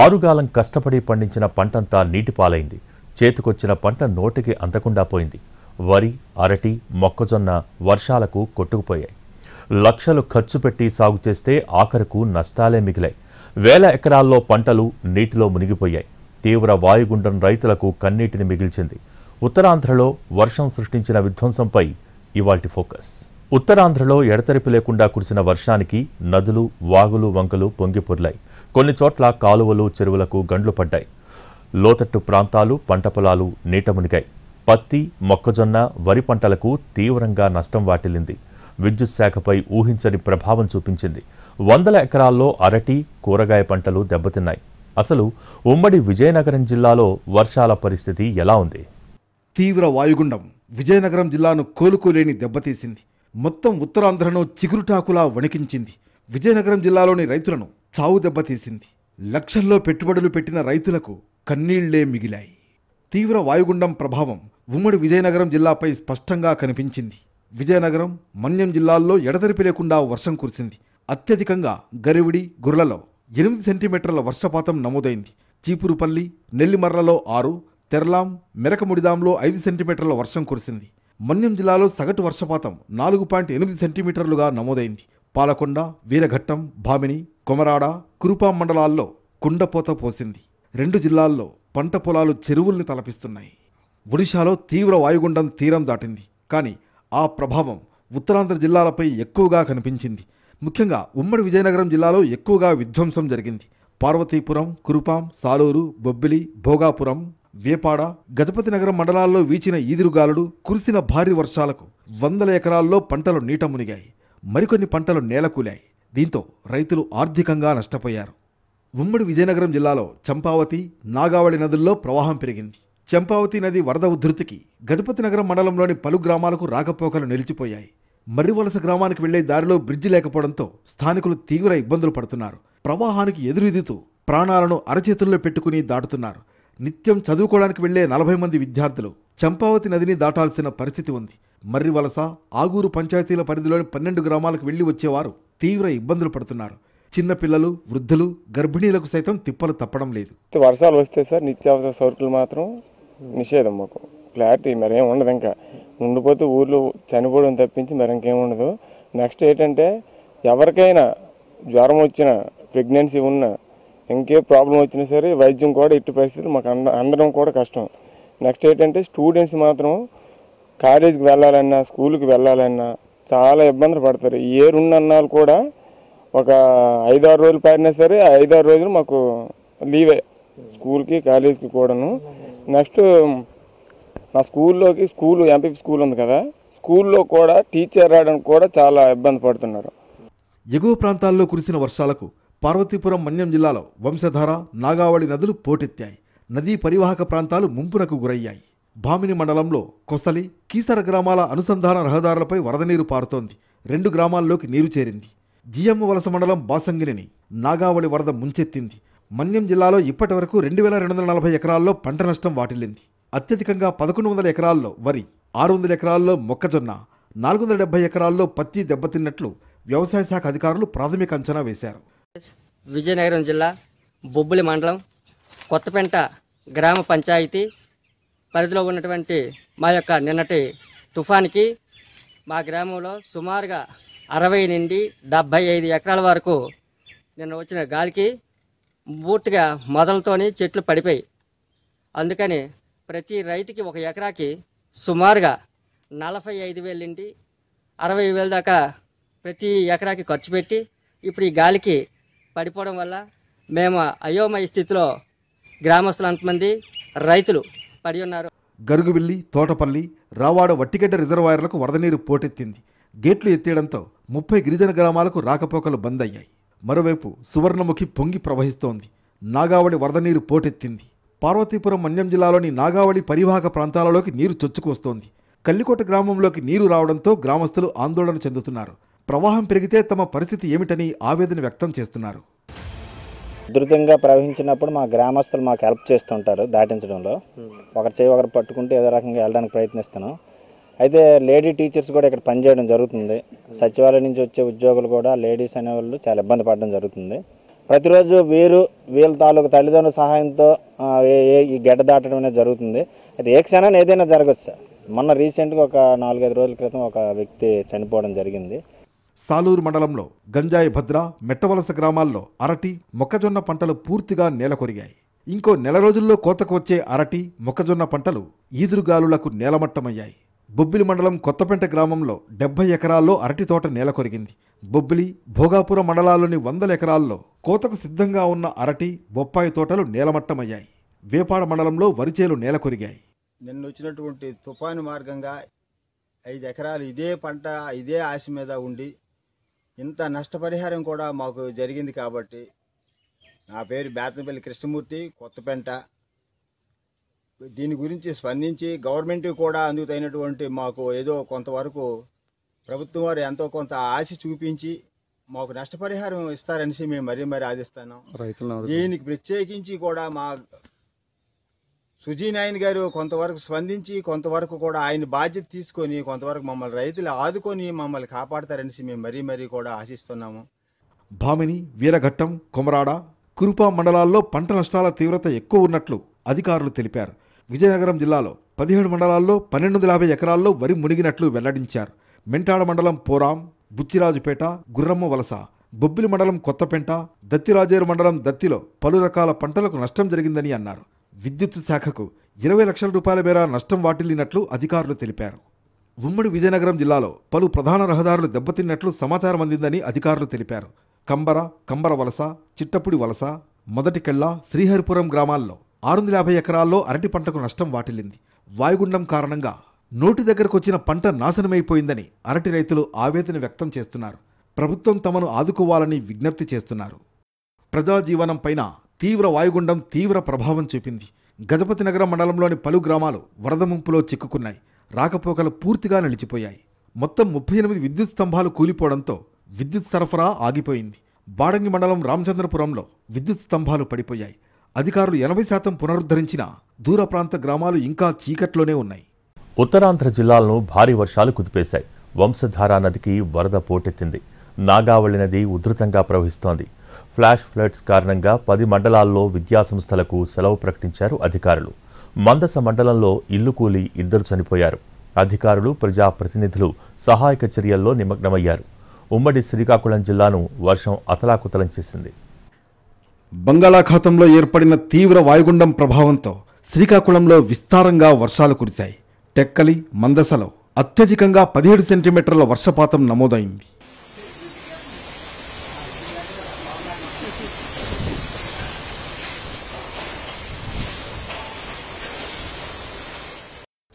ఆరుగాలం కష్టపడి పండించిన పంటంతా నీటిపాలైంది. చేతికొచ్చిన పంట నోటికి అందకుండా పోయింది. వరి, అరటి, మొక్కజొన్న వర్షాలకు కొట్టుకుపోయాయి. లక్షలు ఖర్చు పెట్టి సాగు చేస్తే ఆఖరకు నష్టాలే మిగిలాయి. వేల ఎకరాల్లో పంటలు నీటిలో మునిగిపోయాయి. తీవ్ర వాయుగుండం రైతులకు కన్నీటిని మిగిల్చింది. ఉత్తరాంధ్రలో వర్షం సృష్టించిన విధ్వంసంపై ఇవాల్టి ఫోకస్. ఉత్తరాంధ్రలో ఎడతెరిపి లేకుండా కురిసిన వర్షానికి నదులు, వాగులు, వంకలు పొంగిపొర్లాయి. కొన్ని చోట్ల కాలువలు, చెరువులకు గండ్లు పడ్డాయి. లోతట్టు ప్రాంతాలు, పంట పొలాలు నీట మునిగాయి. పత్తి, మొక్కజొన్న, వరి పంటలకు తీవ్రంగా నష్టం వాటిల్లింది. విద్యుత్ శాఖపై ఊహించని ప్రభావం చూపించింది. వందల ఎకరాల్లో అరటి, కూరగాయ పంటలు దెబ్బతిన్నాయి. అసలు ఉమ్మడి విజయనగరం జిల్లాలో వర్షాల పరిస్థితి ఎలా ఉంది? తీవ్ర వాయుగుండం విజయనగరం జిల్లాను కోలుకోలేని దెబ్బతీసింది. మొత్తం ఉత్తరాంధ్రను చిగురుటాకులా వణికించింది. విజయనగరం జిల్లాలోని రైతులను చావు దెబ్బతీసింది. లక్షల్లో పెట్టుబడులు పెట్టిన రైతులకు కన్నీళ్లే మిగిలాయి. తీవ్ర వాయుగుండం ప్రభావం ఉమ్మడి విజయనగరం జిల్లాపై స్పష్టంగా కనిపించింది. విజయనగరం, మన్యం జిల్లాల్లో ఎడతెరిపి లేకుండా వర్షం కురిసింది. అత్యధికంగా గరివిడి, గుర్లలో 8 సెంటీమీటర్ల వర్షపాతం నమోదైంది. చీపురుపల్లి, నెల్లిమర్లలో 6, తెర్లాం, మెరకముడిదాంలో 5 సెంటీమీటర్ల వర్షం కురిసింది. మన్యం జిల్లాలో సగటు వర్షపాతం 4.8 సెంటీమీటర్లుగా నమోదైంది. పాలకొండ, వీరఘట్టం, భామిని, కొమరాడ, కురుపాం మండలాల్లో కుండపోత పోసింది. 2 జిల్లాల్లో పంట పొలాలు చెరువుల్ని తలపిస్తున్నాయి. ఒడిశాలో తీవ్ర వాయుగుండం తీరం దాటింది. కానీ ఆ ప్రభావం ఉత్తరాంధ్ర జిల్లాలపై ఎక్కువగా కనిపించింది. ముఖ్యంగా ఉమ్మడి విజయనగరం జిల్లాలో ఎక్కువగా విధ్వంసం జరిగింది. పార్వతీపురం, కురుపాం, సాలూరు, బొబ్బిలి, భోగాపురం, వేపాడ, గజపతి నగరం మండలాల్లో వీచిన ఈదురుగాలులు, కురిసిన భారీ వర్షాలకు వందల ఎకరాల్లో పంటలు నీట మునిగాయి. మరికొన్ని పంటలు నేలకూలాయి. దీంతో రైతులు ఆర్థికంగా నష్టపోయారు. ఉమ్మడి విజయనగరం జిల్లాలో చంపావతి, నాగావళి నదుల్లో ప్రవాహం పెరిగింది. చంపావతి నది వరద ఉధృతికి గజపతి నగరం మండలంలోని పలు గ్రామాలకు రాకపోకలు నిలిచిపోయాయి. మర్రివలస గ్రామానికి వెళ్లే దారిలో బ్రిడ్జి లేకపోవడంతో స్థానికులు తీవ్ర ఇబ్బందులు పడుతున్నారు. ప్రవాహానికి ఎదురెదుతూ ప్రాణాలను అరచేతుల్లో పెట్టుకుని దాటుతున్నారు. నిత్యం చదువుకోవడానికి వెళ్లే 40 మంది విద్యార్థులు చంపావతి నదిని దాటాల్సిన పరిస్థితి ఉంది. మర్రివలస, ఆగూరు పంచాయతీల పరిధిలోని 12 గ్రామాలకు వెళ్లి వచ్చేవారు తీవ్ర ఇబ్బందులు పడుతున్నారు. చిన్నపిల్లలు, వృద్ధులు, గర్భిణీలకు సైతం తిప్పలు తప్పడం లేదు. వర్షాలు వస్తే సార్ నిత్యావసర సరుకులు మాత్రం నిషేధం. మాకు క్లారిటీ మరేం ఉండదు. ఇంకా ఉండిపోతే ఊర్లో చనిపోవడం తప్పించి మరి ఇంకేం ఉండదు. నెక్స్ట్ ఏంటంటే ఎవరికైనా జ్వరం వచ్చినా, ప్రెగ్నెన్సీ ఉన్నా, ఇంకే ప్రాబ్లం వచ్చినా సరే వైద్యం కూడా ఇట్టి పరిస్థితులు మాకు అందడం కూడా కష్టం. నెక్స్ట్ ఏంటంటే స్టూడెంట్స్ మాత్రం కాలేజీకి వెళ్ళాలన్నా, స్కూల్కి వెళ్ళాలన్నా చాలా ఇబ్బందులు పడతారు. ఏ 2 అన్నాలు కూడా ఒక 5-6 రోజులు పారినా సరే 5-6 రోజులు మాకు లీవే స్కూల్కి, కాలేజీకి కూడాను. నెక్స్ట్ మా స్కూల్ ఎంపీపీ స్కూల్ ఉంది కదా, స్కూల్లో కూడా టీచర్ రావడానికి కూడా చాలా ఇబ్బంది పడుతున్నారు. ఎగువ ప్రాంతాల్లో కురిసిన వర్షాలకు పార్వతీపురం, మన్యం జిల్లాలో వంశధార, నాగావళి నదులు పోటెత్తాయి. నదీ పరివాహక ప్రాంతాలు ముంపునకు గురయ్యాయి. భామిని మండలంలో కొసలి, కీసర గ్రామాల అనుసంధాన రహదారులపై వరద నీరు పారుతోంది. 2 గ్రామాల్లోకి నీరు చేరింది. జియమ్మ వలస మండలం బాసంగిరిని నాగావళి వరద ముంచెత్తింది. మన్యం జిల్లాలో ఇప్పటి వరకు 2240 ఎకరాల్లో పంట నష్టం వాటిల్లింది. అత్యధికంగా 1100 ఎకరాల్లో వరి, 600 ఎకరాల్లో మొక్కజొన్న, 470 ఎకరాల్లో పత్తి దెబ్బతిన్నట్లు వ్యవసాయ శాఖ అధికారులు ప్రాథమిక అంచనా వేశారు. విజయనగరం జిల్లా బొబ్బిలి మండలం కొత్తపేంట గ్రామ పంచాయతీ పరిధిలో ఉన్నటువంటి మా యొక్క నిన్నటి తుఫానికి మా గ్రామంలో సుమారుగా 60 నుండి 75 ఎకరాల వరకు నిన్న వచ్చిన గాలికి పూర్తిగా మొదలతోని చెట్లు పడిపోయి. అందుకని ప్రతి రైతుకి 1 ఎకరాకి సుమారుగా 45,000 నుండి 60,000 దాకా ప్రతి ఎకరాకి ఖర్చు పెట్టి ఇప్పుడు ఈ గాలికి పడిపోవడం వల్ల మేము అయోమయ స్థితిలో గ్రామస్తులు అంతమంది రైతులు పడి ఉన్నారు. గరుగుబిల్లి, తోటపల్లి, రావాడ, వట్టిగడ్డ రిజర్వాయర్లకు వరద నీరు పోటెత్తింది. గేట్లు ఎత్తేయడంతో 30 గిరిజన గ్రామాలకు రాకపోకలు బంద్ అయ్యాయి. మరోవైపు సువర్ణముఖి పొంగి ప్రవహిస్తోంది. నాగావళి వరద నీరు పోటెత్తింది. పార్వతీపురం, మన్యం జిల్లాలోని నాగావళి పరివాహక ప్రాంతాలలోకి నీరు చొచ్చుకొస్తోంది. కల్లికోట గ్రామంలోకి నీరు రావడంతో గ్రామస్తులు ఆందోళన చెందుతున్నారు. ప్రవాహం పెరిగితే తమ పరిస్థితి ఏమిటని ఆవేదన వ్యక్తం చేస్తున్నారు. ఉధృతంగా ప్రవహించినప్పుడు మా గ్రామస్తులు మాకు హెల్ప్ చేస్తుంటారు దాటించడంలో. ఒకరి చేయి ఒకరు పట్టుకుంటే ఏదో రకంగా వెళ్ళడానికి ప్రయత్నిస్తాను. అయితే లేడీ టీచర్స్ కూడా ఇక్కడ పనిచేయడం జరుగుతుంది. సచివాలయం నుంచి వచ్చే ఉద్యోగులు కూడా లేడీస్ అనేవాళ్ళు చాలా ఇబ్బంది పడడం జరుగుతుంది. ప్రతిరోజు వీళ్ళ తాలూకు తల్లిదండ్రుల సహాయంతో ఈ గడ్డ దాటడం అనేది జరుగుతుంది. అయితే ఏ క్షణాన్ని ఏదైనా జరగచ్చు సార్. మొన్న రీసెంట్గా ఒక 4-5 రోజుల క్రితం ఒక వ్యక్తి చనిపోవడం జరిగింది. సాలూరు మండలంలో గంజాయి భద్ర, మెట్టవలస గ్రామాల్లో అరటి, మొక్కజొన్న పంటలు పూర్తిగా నేలకొరిగాయి. ఇంకో నెల రోజుల్లో కోతకు వచ్చే అరటి, మొక్కజొన్న పంటలు ఈదురుగాలులకు నేలమట్టమయ్యాయి. బొబ్బిలి మండలం కొత్తపేట గ్రామంలో 70 ఎకరాల్లో అరటి తోట నేలకొరిగింది. బొబ్బిలి, భోగాపురం మండలాల్లోని 100 ఎకరాల్లో కోతకు సిద్ధంగా ఉన్న అరటి, బొప్పాయి తోటలు నేలమట్టమయ్యాయి. వేపాడ మండలంలో వరిచేలు నేలకొరిగాయి. నిన్న వచ్చినటువంటి తుఫాను మార్గంగా 5 ఎకరాలు ఇదే పంట ఇదే ఆశ మీద ఉండి ఇంత నష్టపరిహారం కూడా మాకు జరిగింది. కాబట్టి నా పేరు బేతనపల్లి కృష్ణమూర్తి, కొత్తపేట. దీని గురించి స్పందించి గవర్నమెంట్ కూడా అందుకు తగినటువంటి మాకు ఏదో కొంతవరకు ప్రభుత్వం వారు ఎంతో కొంత ఆశ చూపించి మాకు నష్టపరిహారం ఇస్తారనేసి మేము మరీ ఆదిస్తున్నాం. దీనికి ప్రత్యేకించి కూడా మా సుజీనాయన్ గారు కొంతవరకు స్పందించి కొంతవరకు కూడా ఆయన బాధ్యత తీసుకొని కొంతవరకు మమ్మల్ని రైతులు ఆదుకొని మమ్మల్ని కాపాడతారనేసి మేము మరీ కూడా ఆశిస్తున్నాము. భామిని, వీరఘట్టం, కొమరాడ, కురుపా మండలాల్లో పంట నష్టాల తీవ్రత ఎక్కువ ఉన్నట్లు అధికారులు తెలిపారు. విజయనగరం జిల్లాలో 17 మండలాల్లో 1250 ఎకరాల్లో వరి మునిగినట్లు వెల్లడించారు. మెంటాడ మండలం పోరాం, బుచ్చిరాజుపేట, గుర్రమ్మ వలస, బొబ్బిలి మండలం కొత్తపేట, దత్తిరాజేరు మండలం దత్తిలో పలు రకాల పంటలకు నష్టం జరిగిందని అన్నారు. విద్యుత్ శాఖకు 20 లక్షల రూపాయల మేర నష్టం వాటిల్లినట్లు అధికారులు తెలిపారు. ఉమ్మడి విజయనగరం జిల్లాలో పలు ప్రధాన రహదారులు దెబ్బతిన్నట్లు సమాచారం అందిందని అధికారులు తెలిపారు. కంబర వలస, చిట్టపుడి వలస, మొదటికెళ్ల, శ్రీహరిపురం గ్రామాల్లో 650 ఎకరాల్లో అరటి పంటకు నష్టం వాటిల్లింది. వాయుగుండం కారణంగా నోటి దగ్గరకు వచ్చిన పంట నాశనమైపోయిందని అరటి రైతులు ఆవేదన వ్యక్తం చేస్తున్నారు. ప్రభుత్వం తమను ఆదుకోవాలని విజ్ఞప్తి చేస్తున్నారు. ప్రజాజీవనం పైన తీవ్ర వాయుగుండం తీవ్ర ప్రభావం చూపింది. గజపతి నగరం మండలంలోని పలు గ్రామాలు వరద ముంపులో చిక్కుకున్నాయి. రాకపోకలు పూర్తిగా నిలిచిపోయాయి. మొత్తం 38 విద్యుత్ స్తంభాలు కూలిపోవడంతో విద్యుత్ సరఫరా ఆగిపోయింది. బాడంగి మండలం రామచంద్రపురంలో విద్యుత్ స్తంభాలు పడిపోయాయి. అధికారులు 80% పునరుద్ధరించిన దూర ప్రాంత గ్రామాలు ఇంకా చీకట్లోనే ఉన్నాయి. ఉత్తరాంధ్ర జిల్లాలను భారీ వర్షాలు కుదిపేశాయి. వంశధార నదికి వరద పోటెత్తింది. నాగావళి నది ఉధృతంగా ప్రవహిస్తోంది. ఫ్లాష్ ఫ్లడ్స్ కారణంగా 10 మండలాల్లో విద్యాసంస్థలకు సెలవు ప్రకటించారు అధికారులు. మందస మండలంలో ఇల్లు కూలి 2 చనిపోయారు. అధికారులు, ప్రజాప్రతినిధులు సహాయక చర్యల్లో నిమగ్నమయ్యారు. ఉమ్మడి శ్రీకాకుళం జిల్లాను వర్షం అతలాకుతలం చేసింది. బంగాళాఖాతంలో ఏర్పడిన తీవ్ర వాయుగుండం ప్రభావంతో శ్రీకాకుళంలో విస్తారంగా వర్షాలు కురిశాయి. టెక్కలి, మందసలో అత్యధికంగా 17 సెంటీమీటర్ల వర్షపాతం నమోదైంది.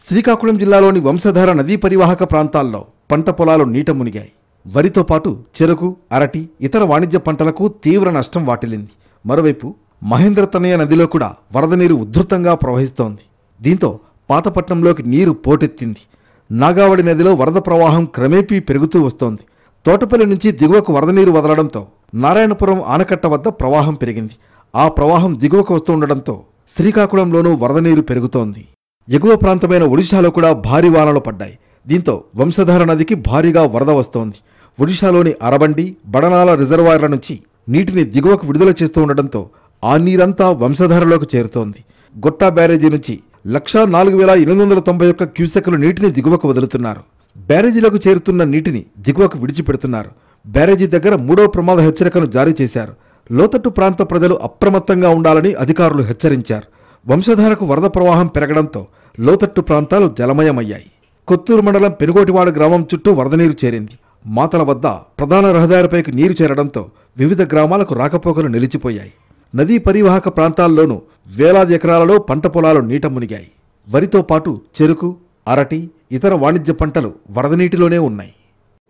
శ్రీకాకుళం జిల్లాలోని వంశధార నదీ పరివాహక ప్రాంతాల్లో పంట పొలాలు నీట మునిగాయి. వరితో పాటు చెరకు, అరటి, ఇతర వాణిజ్య పంటలకు తీవ్ర నష్టం వాటిల్లింది. మరోవైపు మహేంద్రతనయ నదిలో కూడా వరద నీరు ఉధృతంగా ప్రవహిస్తోంది. దీంతో పాతపట్నంలోకి నీరు పోటెత్తింది. నాగావళి నదిలో వరద ప్రవాహం క్రమేపీ పెరుగుతూ వస్తోంది. తోటపల్లి నుంచి దిగువకు వరద నీరు వదలడంతో నారాయణపురం ఆనకట్ట వద్ద ప్రవాహం పెరిగింది. ఆ ప్రవాహం దిగువకు వస్తుండటంతో శ్రీకాకుళంలోనూ వరద నీరు పెరుగుతోంది. ఎగువ ప్రాంతమైన ఒడిశాలో కూడా భారీ వానలు పడ్డాయి. దీంతో వంశధార నదికి భారీగా వరద వస్తోంది. ఒడిశాలోని అరబండి, బడనాల రిజర్వాయర్ల నుంచి నీటిని దిగువకు విడుదల చేస్తూ ఉండడంతో ఆ నీరంతా వంశధారలోకి చేరుతోంది. గొట్టా బ్యారేజీ నుంచి 1,04,891 క్యూసెక్కులు నీటిని దిగువకు వదులుతున్నారు. బ్యారేజీలోకి చేరుతున్న నీటిని దిగువకు విడిచిపెడుతున్నారు. బ్యారేజీ దగ్గర 3వ ప్రమాద హెచ్చరికను జారీ చేశారు. లోతట్టు ప్రాంత ప్రజలు అప్రమత్తంగా ఉండాలని అధికారులు హెచ్చరించారు. వంశధారకు వరద ప్రవాహం పెరగడంతో లోతట్టు ప్రాంతాలు జలమయమయ్యాయి. కొత్తూరు మండలం పెనుగోటివాడ గ్రామం చుట్టూ వరద నీరు చేరింది. మాతల వద్ద ప్రధాన రహదారిపైకి నీరు చేరడంతో వివిధ గ్రామాలకు రాకపోకలు నిలిచిపోయాయి. నదీ పరివాహక ప్రాంతాల్లోనూ వేలాది ఎకరాలలో పంట పొలాలు నీట మునిగాయి. వరితో పాటు చెరుకు, అరటి, ఇతర వాణిజ్య పంటలు వరద నీటిలోనే ఉన్నాయి.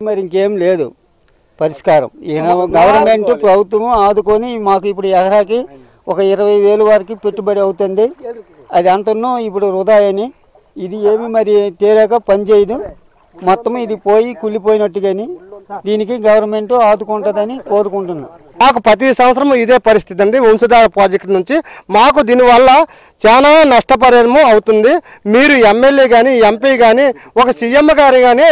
మరి ఇంకేం లేదు పరిష్కారం. గవర్నమెంట్ ప్రభుత్వం ఆదుకొని మాకు ఇప్పుడు ఎకరాకి ఒక 20,000 వరకు పెట్టుబడి అవుతుంది. అది అంతనో ఇప్పుడు వృధా అని ఇది ఏమి మరి తేరాక పనిచేయదు. మొత్తం ఇది పోయి కుళ్ళిపోయినట్టు. కానీ దీనికి గవర్నమెంట్ ఆదుకుంటుందని కోరుకుంటున్నాం. మాకు ప్రతి సంవత్సరం ఇదే పరిస్థితి అండి. వంశధార ప్రాజెక్టు నుంచి మాకు దీనివల్ల చాలా నష్టపరిహారం అవుతుంది. మీరు ఎమ్మెల్యే కానీ, ఎంపీ కానీ, ఒక సీఎం గారు కానీ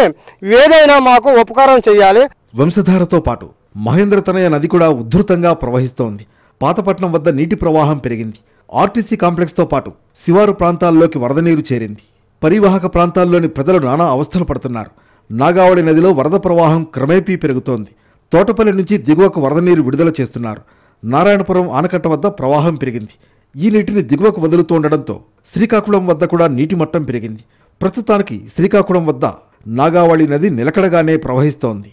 ఏదైనా మాకు ఉపకారం చేయాలి. వంశధారతో పాటు మహేంద్రతనయ నది కూడా ఉధృతంగా ప్రవహిస్తోంది. పాతపట్నం వద్ద నీటి ప్రవాహం పెరిగింది. ఆర్టీసీ కాంప్లెక్స్తో పాటు శివారు ప్రాంతాల్లోకి వరద నీరు చేరింది. పరివాహక ప్రాంతాల్లోని ప్రజలు నానా అవస్థలు పడుతున్నారు. నాగావళి నదిలో వరద ప్రవాహం క్రమేపీ పెరుగుతోంది. తోటపల్లి నుంచి దిగువకు వరద నీరు విడుదల చేస్తున్నారు. నారాయణపురం ఆనకట్ట వద్ద ప్రవాహం పెరిగింది. ఈ నీటిని దిగువకు వదులుతుండడంతో శ్రీకాకుళం వద్ద కూడా నీటి మట్టం పెరిగింది. ప్రస్తుతానికి శ్రీకాకుళం వద్ద నాగావళి నది నిలకడగానే ప్రవహిస్తోంది.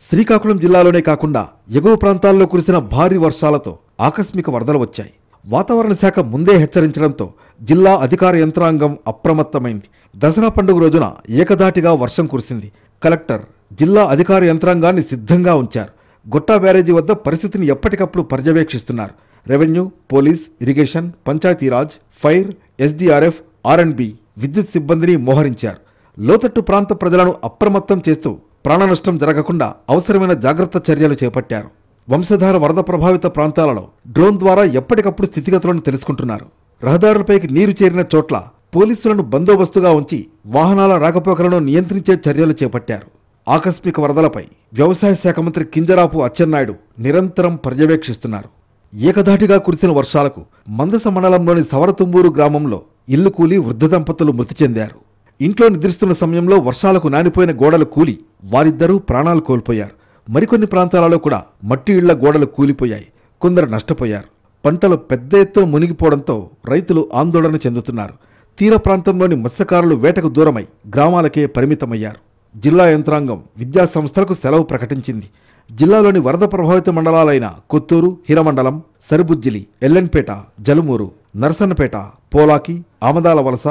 శ్రీకాకుళం జిల్లాలోనే కాకుండా ఎగువ ప్రాంతాల్లో కురిసిన భారీ వర్షాలతో ఆకస్మిక వరదలు వచ్చాయి. వాతావరణ శాఖ ముందే హెచ్చరించడంతో జిల్లా అధికార యంత్రాంగం అప్రమత్తమైంది. దసరా పండుగ రోజున ఏకధాటిగా వర్షం కురిసింది. కలెక్టర్ జిల్లా అధికార యంత్రాంగాన్ని సిద్ధంగా ఉంచారు. గొట్టా బ్యారేజీ వద్ద పరిస్థితిని ఎప్పటికప్పుడు పర్యవేక్షిస్తున్నారు. Revenue, police, irrigation, Panchayati Raj, fire, SDRF, R and B విద్యుత్ సిబ్బందిని మోహరించారు. లోతట్టు ప్రాంత ప్రజలను అప్రమత్తం చేస్తూ ప్రాణనష్టం జరగకుండా అవసరమైన జాగ్రత్త చర్యలు చేపట్టారు. వంశధార వరద ప్రభావిత ప్రాంతాలలో డ్రోన్ ద్వారా ఎప్పటికప్పుడు స్థితిగతులను తెలుసుకుంటున్నారు. రహదారులపైకి నీరు చేరిన చోట్ల పోలీసులను బందోబస్తుగా ఉంచి వాహనాల రాకపోకలను నియంత్రించే చర్యలు చేపట్టారు. ఆకస్మిక వరదలపై వ్యవసాయ శాఖ మంత్రి కింజరాపు అచ్చెన్నాయుడు నిరంతరం పర్యవేక్షిస్తున్నారు. ఏకధాటిగా కురిసిన వర్షాలకు మందస మండలంలోని సవరతుంబూరు గ్రామంలో ఇల్లు కూలి వృద్ధ దంపతులు మృతి చెందారు. ఇంట్లో నిద్రిస్తున్న సమయంలో వర్షాలకు నానిపోయిన గోడలు కూలి వారిద్దరూ ప్రాణాలు కోల్పోయారు. మరికొన్ని ప్రాంతాలలో కూడా మట్టి ఇళ్ల గోడలు కూలిపోయాయి. కొందరు నష్టపోయారు. పంటలు పెద్ద ఎత్తున మునిగిపోవడంతో రైతులు ఆందోళన చెందుతున్నారు. తీర ప్రాంతంలోని మత్స్యకారులు వేటకు దూరమై గ్రామాలకే పరిమితమయ్యారు. జిల్లా యంత్రాంగం విద్యా సంస్థలకు సెలవు ప్రకటించింది. జిల్లాలోని వరద ప్రభావిత మండలాలైన కొత్తూరు, హిరమండలం, సరిబుజ్జిలి, ఎల్లెన్పేట, జలుమూరు, నరసన్నపేట, పోలాకి, ఆమదాల వలస,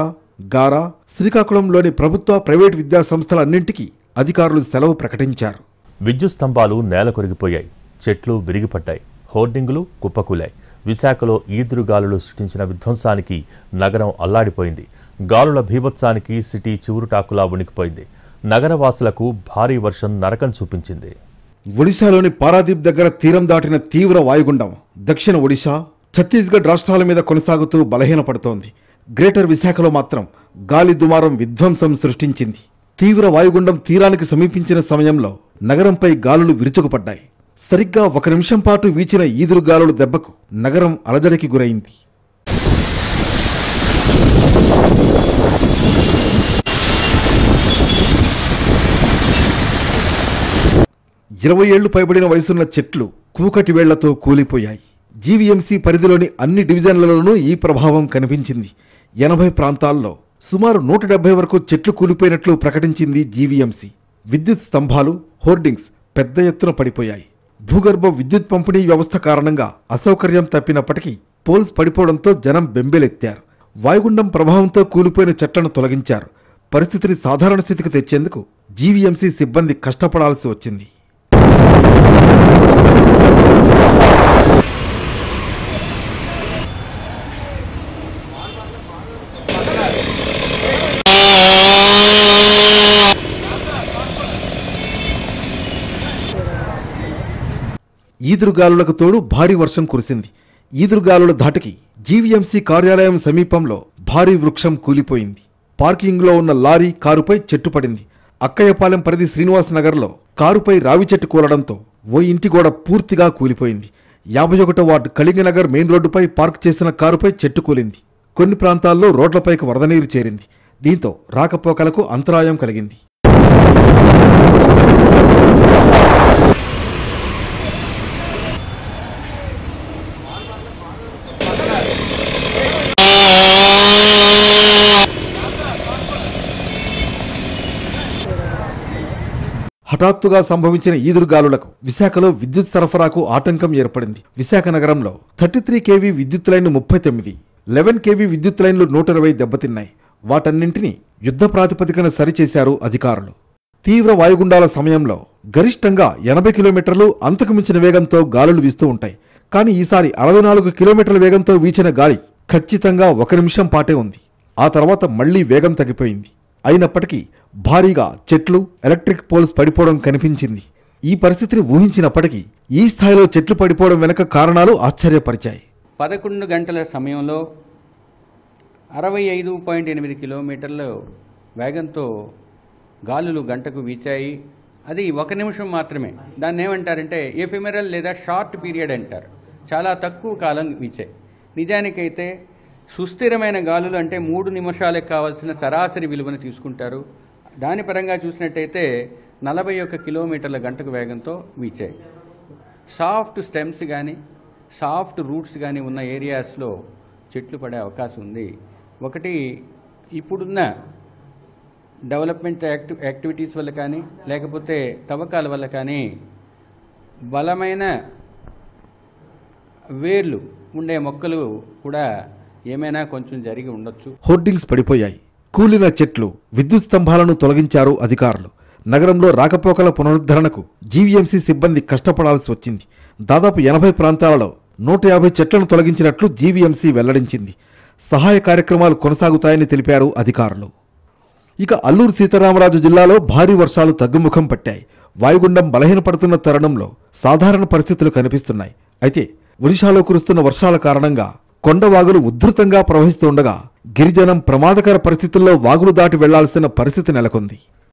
గారా, శ్రీకాకుళంలోని ప్రభుత్వ, ప్రైవేటు విద్యా సంస్థలన్నింటికీ అధికారులు సెలవు ప్రకటించారు. విద్యుత్ స్తంభాలు నేల కొరిగిపోయాయి. చెట్లు విరిగిపడ్డాయి. హోర్డింగులు కుప్పకూలాయి. విశాఖలో ఈదురుగాలులు సృష్టించిన విధ్వంసానికి నగరం అల్లాడిపోయింది. గాలుల భీభత్సానికి సిటీ చివురుటాకులా వణికిపోయింది. నగరవాసులకు భారీ వర్షం నరకం చూపించింది. ఒడిశాలోని పారాదీప్ దగ్గర తీరం దాటిన తీవ్ర వాయుగుండం దక్షిణ ఒడిశా, ఛత్తీస్గఢ్ రాష్ట్రాల మీద కొనసాగుతూ బలహీనపడుతోంది. గ్రేటర్ విశాఖలో మాత్రం గాలి దుమారం విధ్వంసం సృష్టించింది. తీవ్ర వాయుగుండం తీరానికి సమీపించిన సమయంలో నగరంపై గాలులు విరుచుకుపడ్డాయి. సరిగ్గా 1 నిమిషం పాటు వీచిన ఈదురుగాలుల దెబ్బకు నగరం అలజడికి గురైంది. 20 ఏళ్లు పైబడిన వయసున్న చెట్లు కూకటి వేళ్లతో కూలిపోయాయి. జీవీఎంసీ పరిధిలోని అన్ని డివిజన్లలోనూ ఈ ప్రభావం కనిపించింది. 80 ప్రాంతాల్లో సుమారు 170 వరకు చెట్లు కూలిపోయినట్లు ప్రకటించింది జీవీఎంసీ. విద్యుత్ స్తంభాలు, హోర్డింగ్స్ పెద్ద ఎత్తున పడిపోయాయి. భూగర్భ విద్యుత్ పంపిణీ వ్యవస్థ కారణంగా అసౌకర్యం తప్పినప్పటికీ పోల్స్ పడిపోవడంతో జనం బెంబేలెత్తారు. వాయుగుండం ప్రభావంతో కూలిపోయిన చెట్లను తొలగించారు. పరిస్థితిని సాధారణ స్థితికి తెచ్చేందుకు జీవీఎంసీ సిబ్బంది కష్టపడాల్సి వచ్చింది. ఈదురుగాలులకు తోడు భారీ వర్షం కురిసింది. ఈదురుగాలుల ధాటికి జీవీఎంసీ కార్యాలయం సమీపంలో భారీ వృక్షం కూలిపోయింది. పార్కింగ్లో ఉన్న లారీ కారుపై చెట్టు పడింది. అక్కయ్యపాలెం పరిధి శ్రీనివాస్ నగర్లో కారుపై రావి చెట్టు కూలడంతో ఓ ఇంటి గోడ పూర్తిగా కూలిపోయింది. 51వ వార్డు కళింగనగర్ మెయిన్ రోడ్డుపై పార్క్ చేసిన కారుపై చెట్టు కూలింది. కొన్ని ప్రాంతాల్లో రోడ్లపైకి వరద నీరు చేరింది. దీంతో రాకపోకలకు అంతరాయం కలిగింది. హఠాత్తుగా సంభవించిన ఈదురుగాలులకు విశాఖలో విద్యుత్ సరఫరాకు ఆటంకం ఏర్పడింది. విశాఖ నగరంలో 33 kV విద్యుత్ లైన్లు 39, 11 kV విద్యుత్ లైన్లు 120 దెబ్బతిన్నాయి. వాటన్నింటినీ యుద్ధ ప్రాతిపదికన సరిచేశారు అధికారులు. తీవ్ర వాయుగుండాల సమయంలో గరిష్టంగా 80 కిలోమీటర్లు అంతకు మించిన వేగంతో గాలులు వీస్తూ ఉంటాయి. కానీ ఈసారి 64 కిలోమీటర్ల వేగంతో వీచిన గాలి ఖచ్చితంగా 1 నిమిషం పాటే ఉంది. ఆ తర్వాత మళ్లీ వేగం తగ్గిపోయింది. అయినప్పటికీ భారీగా చెట్లు, ఎలక్ట్రిక్ పోల్స్ పడిపోవడం కనిపించింది. ఈ పరిస్థితిని ఊహించినప్పటికీ ఈ స్థాయిలో చెట్లు పడిపోవడం వెనుక కారణాలు ఆశ్చర్యపరిచాయి. 11 గంటల సమయంలో 65.8 కిలోమీటర్ల వేగంతో గాలులు గంటకు వీచాయి. అది 1 నిమిషం మాత్రమే. దాన్ని ఏమంటారంటే ఎఫెమెరల్ లేదా షార్ట్ పీరియడ్ అంటారు. చాలా తక్కువ కాలం వీచాయి. నిజానికైతే సుస్థిరమైన గాలులు అంటే 3 నిమిషాలకు కావాల్సిన సరాసరి విలువను తీసుకుంటారు. దాని పరంగా చూసినట్టయితే 41 కిలోమీటర్ల గంటకు వేగంతో వీచాయి. సాఫ్ట్ స్టెమ్స్ కానీ సాఫ్ట్ రూట్స్ కానీ ఉన్న ఏరియాస్లో చెట్లు పడే అవకాశం ఉంది. ఒకటి ఇప్పుడున్న డెవలప్మెంట్ యాక్టివిటీస్ వల్ల కానీ లేకపోతే తవ్వకాల వల్ల కానీ బలమైన వేర్లు ఉండే మొక్కలు కూడా ఏమైనా కొంచెం జరిగి ఉండొచ్చు. హోర్డింగ్స్ పడిపోయాయి. కూలిన చెట్లు, విద్యుత్ స్తంభాలను తొలగించారు అధికారులు. నగరంలో రాకపోకల పునరుద్ధరణకు జీవీఎంసీ సిబ్బంది కష్టపడాల్సి వచ్చింది. దాదాపు 80 ప్రాంతాలలో 150 చెట్లను తొలగించినట్లు జీవీఎంసీ వెల్లడించింది. సహాయ కార్యక్రమాలు కొనసాగుతాయని తెలిపారు అధికారులు. ఇక అల్లూరు సీతారామరాజు జిల్లాలో భారీ వర్షాలు తగ్గుముఖం పట్టాయి. వాయుగుండం బలహీనపడుతున్న తరుణంలో సాధారణ పరిస్థితులు కనిపిస్తున్నాయి. అయితే ఒడిశాలో కురుస్తున్న వర్షాల కారణంగా కొండవాగులు ఉధృతంగా ప్రవహిస్తుండగా గిరిజనం ప్రమాదకర పరిస్థితుల్లో వాగులు దాటి వెళ్లాల్సిన పరిస్థితి నెలకొంది.